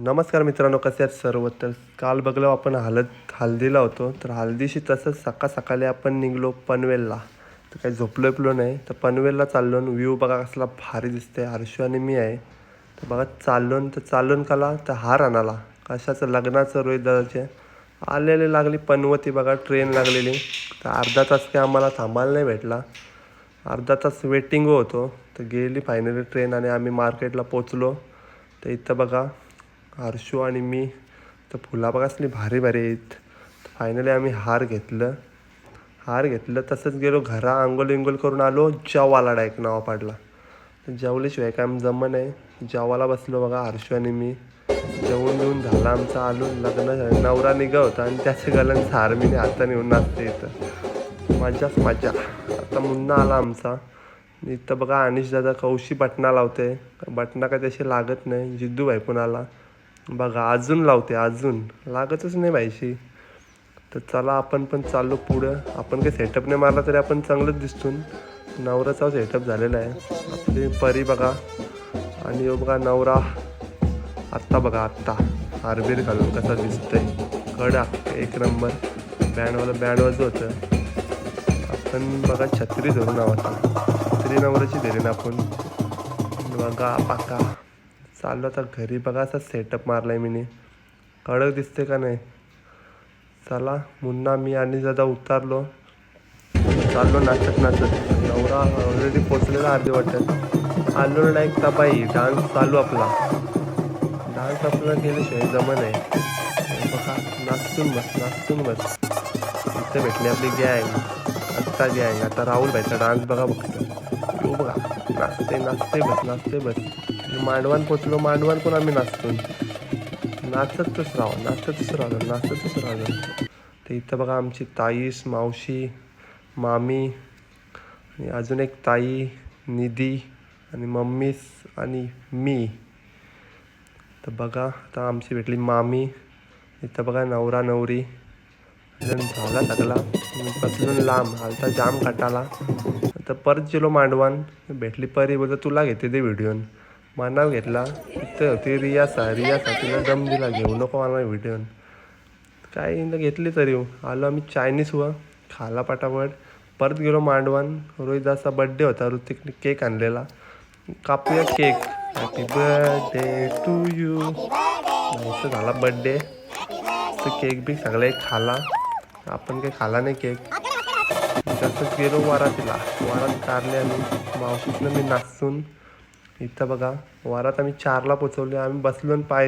नमस्कार मित्रांनो, कसे आहेत सर्व. तर काल बघलो आपण हल्दीला होतो. तर हल्दीशी तसंच सकाळी आपण निघलो पनवेलला. तर काही झोपलो नाही. तर पनवेलला चाललो. व्ह्यू बघा कसला भारी दिसते. हर्षू आणि मी आहे. तर बघा चाललो कला तर हार आणाला कशाचं लग्नाचं रोहित दादाचे आलेले लागली पनवती बघा ट्रेन लागलेली. तर अर्धा तास काही आम्हाला थांबायला नाही भेटला. अर्धा तास वेटिंग होतो. तर गेली फायनली ट्रेन आणि आम्ही मार्केटला पोचलो. तर इथं बघा हर्षू आणि मी. तर फुला बघा असली भारी आहेत. तर फायनली आम्ही हार घेतलं तसंच गेलो घरा. अंघोळ करून आलो. जेवायला डायरेक्ट नावा पाडला. तर जेवल्याशिवाय काय आम्ही जमं नाही. जेवायला बसलो बघा हर्षू आणि मी. जेवून झालं आमचं. आलो लग्न झालं. नवरा निघा होता आणि त्याचे गलन हार मी हाताने येऊन नाचते इथं. मजा. आता मुन्ना आला आमचा. इथं बघा अनिश दादा कौशी बटणा लावते. बटणा काय तसे लागत नाही. जिद्दू भाई पण आला बघा. अजून लावते. अजून लागतच नाही भाईशी. तर चला आपण पण चाललो पुढं. आपण काही सेटअप नाही मारला तरी आपण चांगलंच दिसतो. नवराचा सेटअप झालेला आहे. आपली परी बघा आणि बघा नवरा. आत्ता हारबीर घालून कसा दिसतंय. कडा एक नंबर. बँड वाजत होतं. आपण बघा छत्री धरून आहोत. छत्री नवऱ्याची धरी ना आपण बघा पाका. चाललो आता घरी. बघा असा सेटअप मारलाय मीने. कडक दिसते का नाही. चला मुन्ना मी आणि दादा उतारलो. चाललो नाचत. नवरा ऑलरेडी पोचलेला अर्धी वाटत. आलो ना एक तबाई. डान्स चालू आपला केल्याशिवाय जमन आहे. बघा नाचून बस. इथे भेटली आपली गँग. आता राहुल भाईचा डान्स बघा बघतो. येऊ बघा नाचते बस. मांडवान पोचलो. मांडवान पण आम्ही नाचतच राहिलो. तर इथं बघा आमची ताईस मावशी मामी आणि अजून एक ताई निधी आणि मम्मीस आणि मी. तर बघा आता आमची भेटली मामी. इथं बघा नवरा नवरी झाला सगळा. बसलून लांब हालता जाम काटाला. तर परत गेलो मांडवान. भेटली परी. बोलतो तुला घेते ते व्हिडिओन. मानाव घेतला. तिथं होती रियासा तिला दम दिला. घेऊ नको मला व्हिडिओन. काय घेतली तरी आलो आम्ही. चायनीज खाला पटापट. परत गेलो मांडवान. रोहिदाचा बड्डे होता. ऋतिकने केक आणलेला. कापूया cake. Happy birthday to you. असं झाला बड्डे. तर केक बी सगळं खाला. आपण काही खाला नाही केक. तसंच गेलो वारात कारले आम्ही. मावशीतनं मी नाचून. इथं बघा वारात आम्ही 4ला पोचवले. आम्ही बसलो पायरी.